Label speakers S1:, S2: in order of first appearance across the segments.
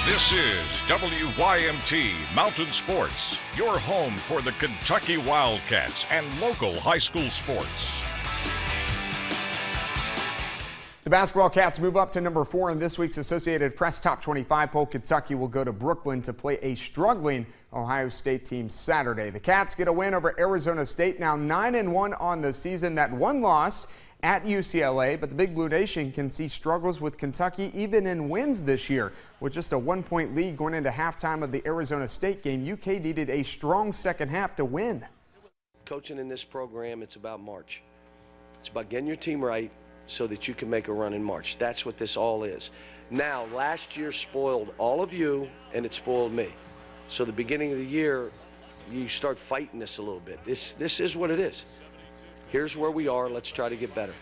S1: This is WYMT Mountain Sports, your home for the Kentucky Wildcats and local high school sports.
S2: The basketball Cats move up to number 4 in this week's Associated Press Top 25 poll. Kentucky will go to Brooklyn to play a struggling Ohio State team Saturday. The Cats get a win over Arizona State, now 9-1 on the season. That one loss at UCLA, but the Big Blue Nation can see struggles with Kentucky even in wins this year. With just a 1-point lead going into halftime of the Arizona State game, UK needed a strong second half to win.
S3: Coaching in this program, it's about March. It's about getting your team right so that you can make a run in March. That's what this all is. Now, last year spoiled all of you, and it spoiled me. So the beginning of the year, you start fighting this a little bit. This is what it is. Here's where we are. Let's try to get better.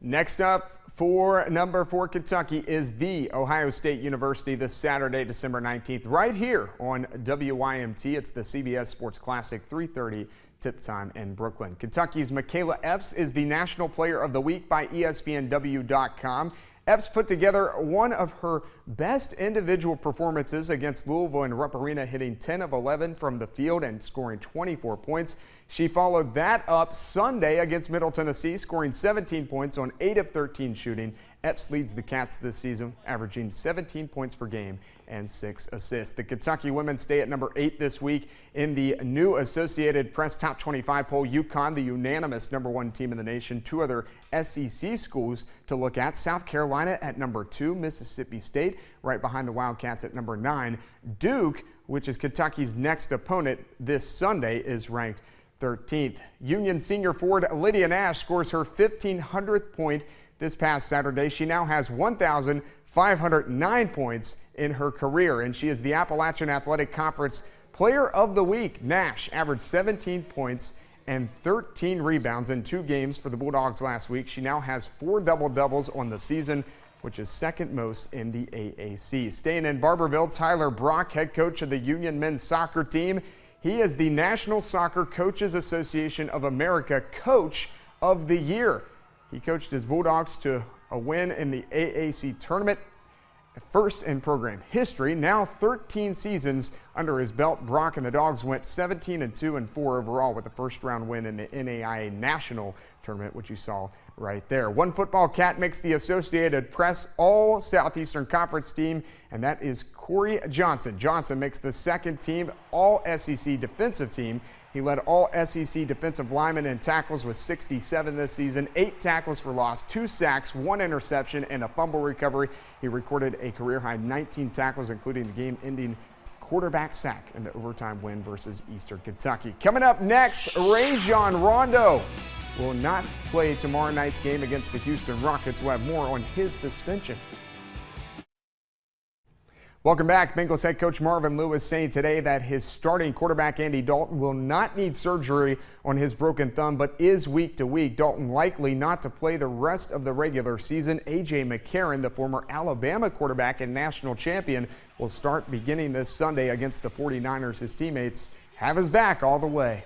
S2: Next up for number 4 Kentucky is the Ohio State University this Saturday, December 19th, right here on WYMT. It's the CBS Sports Classic, 3:30 tip time in Brooklyn. Kentucky's Makayla Epps is the National Player of the Week by ESPNW.com. Epps put together one of her best individual performances against Louisville in Rupp Arena, hitting 10 of 11 from the field and scoring 24 points. She followed that up Sunday against Middle Tennessee, scoring 17 points on 8 of 13 shooting. Epps leads the Cats this season, averaging 17 points per game and 6 assists. The Kentucky women stay at number 8 this week in the new Associated Press Top 25 poll. UConn, the unanimous number 1 team in the nation. 2 other SEC schools to look at: South Carolina at number 2, Mississippi State right behind the Wildcats at number 9. Duke, which is Kentucky's next opponent this Sunday, is ranked 13th. Union senior forward Lydia Nash scores her 1,500th point this past Saturday. She now has 1,509 points in her career, and she is the Appalachian Athletic Conference Player of the Week. Nash averaged 17 points and 13 rebounds in 2 games for the Bulldogs last week. She now has 4 double-doubles on the season, which is second most in the AAC. Staying in Barberville, Tyler Brock, head coach of the Union men's soccer team. He is the National Soccer Coaches Association of America Coach of the Year. He coached his Bulldogs to a win in the AAC tournament, first in program history. Now 13 seasons under his belt, Brock and the Dogs went 17-2 and 4 overall with the first round win in the NAIA National Tournament, which you saw right there. One football Cat makes the Associated Press All Southeastern Conference team, and that is Cory Johnson. Johnson makes the second team All SEC defensive team. He led all SEC defensive linemen in tackles with 67 this season, 8 tackles for loss, 2 sacks, 1 interception, and a fumble recovery. He recorded a career-high 19 tackles, including the game-ending quarterback sack in the overtime win versus Eastern Kentucky. Coming up next, Rajon Rondo will not play tomorrow night's game against the Houston Rockets. We'll have more on his suspension. Welcome back. Bengals head coach Marvin Lewis saying today that his starting quarterback Andy Dalton will not need surgery on his broken thumb, but is week to week. Dalton likely not to play the rest of the regular season. A.J. McCarron, the former Alabama quarterback and national champion, will start beginning this Sunday against the 49ers. His teammates have his back all the way.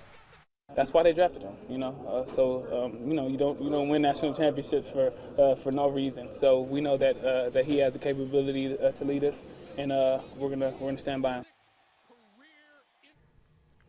S4: That's why they drafted him, you don't win national championships for no reason. So we know that he has the capability to lead us, and we're gonna stand by him.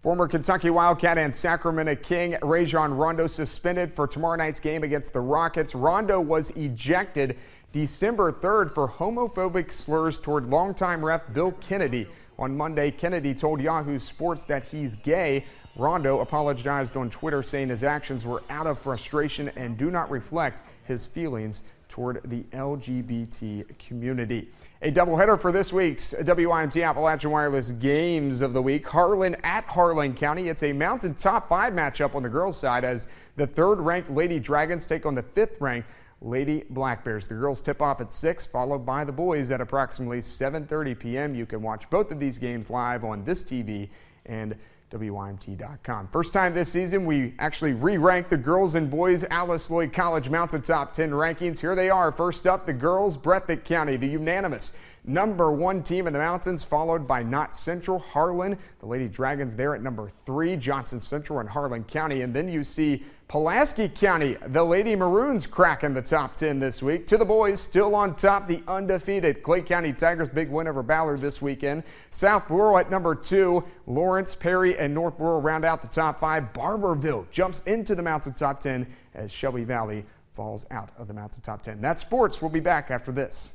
S2: Former Kentucky Wildcat and Sacramento King Rajon Rondo suspended for tomorrow night's game against the Rockets. Rondo was ejected December 3rd for homophobic slurs toward longtime ref Bill Kennedy. On Monday, Kennedy told Yahoo Sports that he's gay. Rondo apologized on Twitter, saying his actions were out of frustration and do not reflect his feelings toward the LGBT community. A doubleheader for this week's WYMT Appalachian Wireless Games of the Week. Harlan at Harlan County. It's a Mountain Top 5 matchup on the girls' side as the 3rd-ranked Lady Dragons take on the 5th-ranked Lady Black Bears. The girls tip off at 6, followed by the boys at approximately 7:30 p.m. You can watch both of these games live on this TV and WYMT.com. First time this season, we actually re-ranked the girls and boys Alice Lloyd College Mountain Top 10 rankings. Here they are. First up, the girls, Breathitt County, the unanimous number 1 team in the Mountains, followed by Knott Central, Harlan, the Lady Dragons there at number 3, Johnson Central and Harlan County. And then you see Pulaski County, the Lady Maroons cracking the top 10 this week. To the boys, still on top, the undefeated Clay County Tigers, big win over Ballard this weekend. South Rural at number 2. Lawrence, Perry, and North Rural round out the top 5. Barberville jumps into the Mountain top 10 as Shelby Valley falls out of the Mountain top 10. That's sports. We'll be back after this.